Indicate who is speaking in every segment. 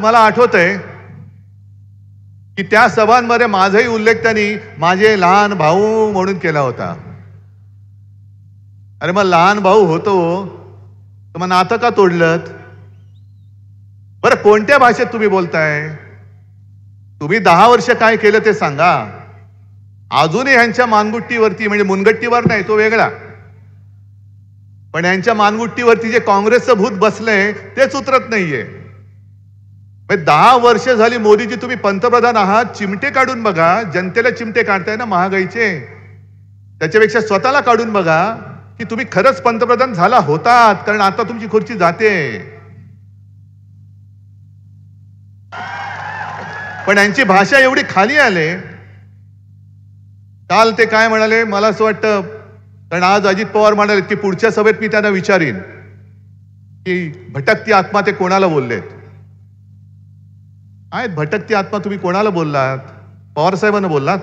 Speaker 1: मला आठवतंय की त्या सभांमध्ये माझाही उल्लेख त्यांनी माझे लहान भाऊ म्हणून केला होता. अरे मग लहान भाऊ होतो तर मग नातं का तोडलं? बरं कोणत्या भाषेत तुम्ही बोलताय? तुम्ही 10 वर्ष काय केलं ते सांगा. अजूनही यांच्या मानगुट्टीवरती, म्हणजे मुनगट्टीवर नाही तो वेगळा, पण यांच्या मानगुट्टीवरती जे काँग्रेसचं भूत बसलंय तेच उतरत नाहीये. 10 वर्ष झाली मोदीजी तुम्ही पंतप्रधान आहात, चिमटे काढून बघा. जनतेला चिमटे काढताय ना महागाईचे, त्याच्यापेक्षा स्वतःला काढून बघा की तुम्ही खरंच पंतप्रधान झाला होतात, कारण आता तुमची खुर्ची जाते. पण यांची भाषा एवढी खाली आले. काल ते काय म्हणाले मला असं वाटतं, कारण आज अजित पवार म्हणाले की पुढच्या सभेत मी त्यांना विचारीन की भटकती आत्मा ते कोणाला बोललेत. आहेत भटकती आत्मा तुम्ही कोणाला बोललात? पवार साहेबांना बोललात.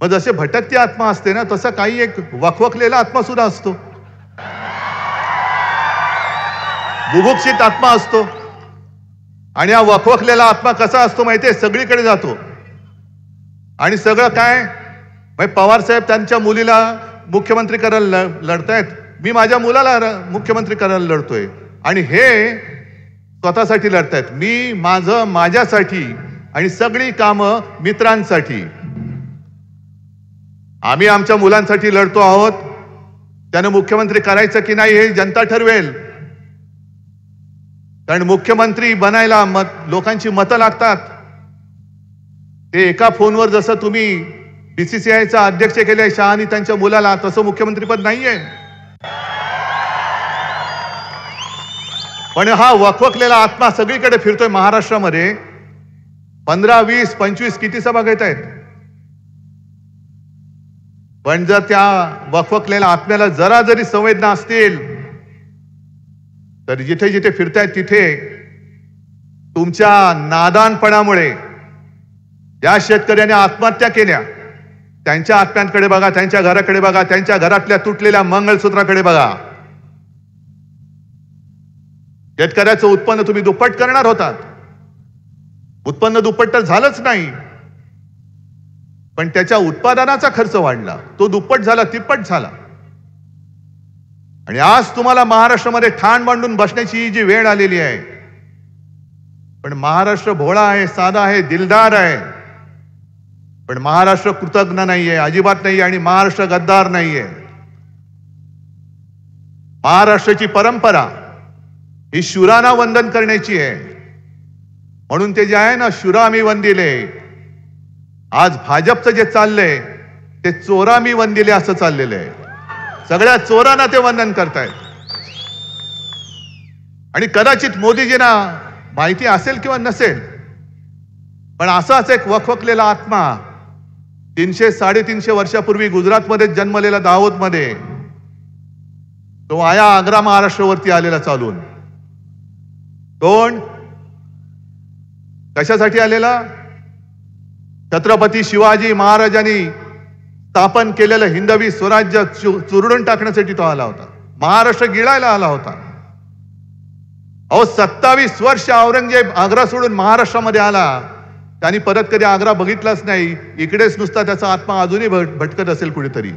Speaker 1: मग जसे भटकती आत्मा असते ना, तसा काही एक वखवकलेला आत्मा सुद्धा असतो, बुभुक्षित आत्मा असतो. आणि हा वखवकलेला आत्मा कसा असतो माहितीये? सगळीकडे जातो आणि सगळं काय, पवार साहेब त्यांच्या मुलीला मुख्यमंत्री करायला लढतायत, मी माझ्या मुलाला मुख्यमंत्री करायला लढतोय, आणि हे स्वतःसाठी लढतायत. मी माझं माझ्यासाठी आणि सगळी कामं मित्रांसाठी. आम्ही आमच्या मुलांसाठी लढतो आहोत. त्यानं मुख्यमंत्री करायचं की नाही हे जनता ठरवेल, कारण मुख्यमंत्री बनायला लोकांची मतं लागतात. ते एका फोनवर जसं तुम्ही बीसीसीआयचा अध्यक्ष केले शहानी त्यांच्या मुलाला, तसं मुख्यमंत्रीपद नाहीये. पण हा वखवकलेला आत्मा सगळीकडे फिरतोय महाराष्ट्रामध्ये. 15, 20, 25 किती सभा घेत आहेत. पण जर त्या वखवकलेल्या आत्म्याला जरा जरी संवेदना असतील तर जिथे जिथे फिरतायत तिथे तुमच्या नादानपणामुळे ज्या शेतकऱ्याने आत्महत्या केल्या त्यांच्या आत्म्यांकडे बघा, त्यांच्या घराकडे बघा, त्यांच्या घरातल्या तुटलेल्या मंगळसूत्राकडे बघा. शेतकऱ्याचं उत्पन्न तुम्ही दुप्पट करणार होतात. उत्पन्न दुप्पट तर झालंच नाही, पण त्याच्या उत्पादनाचा खर्च वाढला, तो दुप्पट झाला, तिप्पट झाला. आणि आज तुम्हाला महाराष्ट्रामध्ये ठाण मांडून बसण्याची जी वेळ आलेली आहे. पण महाराष्ट्र भोळा आहे, साधा आहे, दिलदार आहे. पण महाराष्ट्र कृतज्ञ नाहीये, अजिबात नाहीये, आणि महाराष्ट्र गद्दार नाहीये. महाराष्ट्राची परंपरा ही शूरांना वंदन करण्याची आहे. म्हणून ते जे आहे ना, शूरामी वंदिले. आज भाजपचं जे चाललंय ते चोरामी वंदिले असं चाललेलं आहे. सगळ्या चोरांना ते वंदन करतायत. आणि कदाचित मोदीजींना माहिती असेल किंवा नसेल, पण असाच एक वखवकलेला आत्मा 300-350 वर्षापूर्वी गुजरातमध्ये जन्मलेला दाहोदमध्ये तो आया आग्रा महाराष्ट्रावरती आलेला चालून. कोण? कशासाठी आलेला? छत्रपती शिवाजी महाराजांनी स्थापन केलेलं हिंदवी स्वराज्य चुरडून टाकण्यासाठी तो आला होता. महाराष्ट्र गिळायला आला होता. अहो 27 वर्ष औरंगजेब आग्रा सोडून महाराष्ट्रामध्ये आला. त्यांनी परत कधी आग्रा बघितलाच नाही. इकडेच नुसता त्याचा आत्मा अजूनही भटकत असेल, कुठेतरी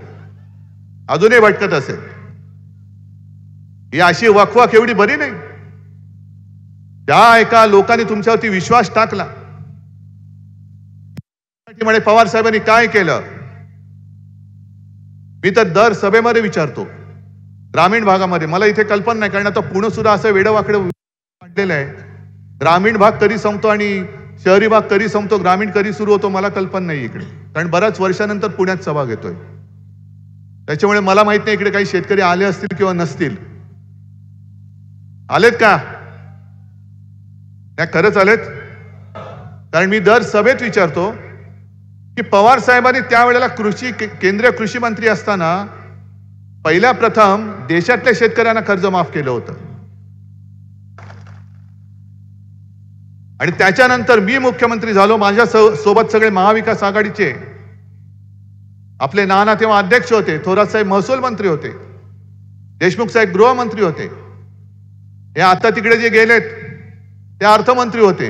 Speaker 1: अजूनही भटकत असेल. ही अशी वखवक एवढी बरी नाही. त्या एका लोकांनी तुमच्यावरती विश्वास टाकला. पवार साहेबांनी काय केलं? मी तर दर सभेमध्ये विचारतो, ग्रामीण भागामध्ये. मला इथे कल्पना नाही, कारण आता पुणे सुद्धा असं वेडवाकडे वाढलेलं आहे. ग्रामीण भाग कधी संपतो आणि शहरी भाग कधी संपतो, ग्रामीण कधी सुरू होतो, मला कल्पना नाही इकडे, कारण बऱ्याच वर्षानंतर पुण्यात सभा घेतोय. त्याच्यामुळे मला माहित नाही इकडे काही शेतकरी आले असतील किंवा नसतील. आलेत का? त्या खरंच आलेत. कारण मी दर सभेत विचारतो की पवार साहेबांनी त्यावेळेला केंद्रीय कृषी मंत्री असताना पहिल्या प्रथम देशातल्या शेतकऱ्यांना कर्ज माफ केलं होतं. आणि त्याच्यानंतर मी मुख्यमंत्री झालो. माझ्या सोबत सगळे महाविकास आघाडीचे आपले नाना तेव्हा अध्यक्ष होते, थोरात साहेब महसूल मंत्री होते, देशमुख साहेब गृहमंत्री होते. हे आता तिकडे जे गेलेत ते अर्थमंत्री होते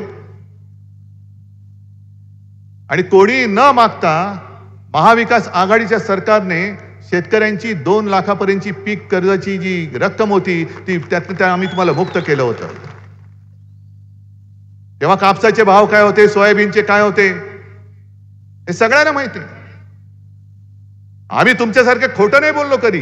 Speaker 1: आणि कोणी न मागता महाविकास आघाडीच्या सरकारने शेतकऱ्यांची 2 लाखापर्यंतची पीक कर्जाची जी रक्कम होती ती त्यातनं आम्ही तुम्हाला मुक्त केलं होतं. तेव्हा कापसाचे भाव काय होते, सोयाबीनचे काय होते, हे सगळ्यांना माहिती. आम्ही तुमच्यासारखे खोटं नाही बोललो कधी.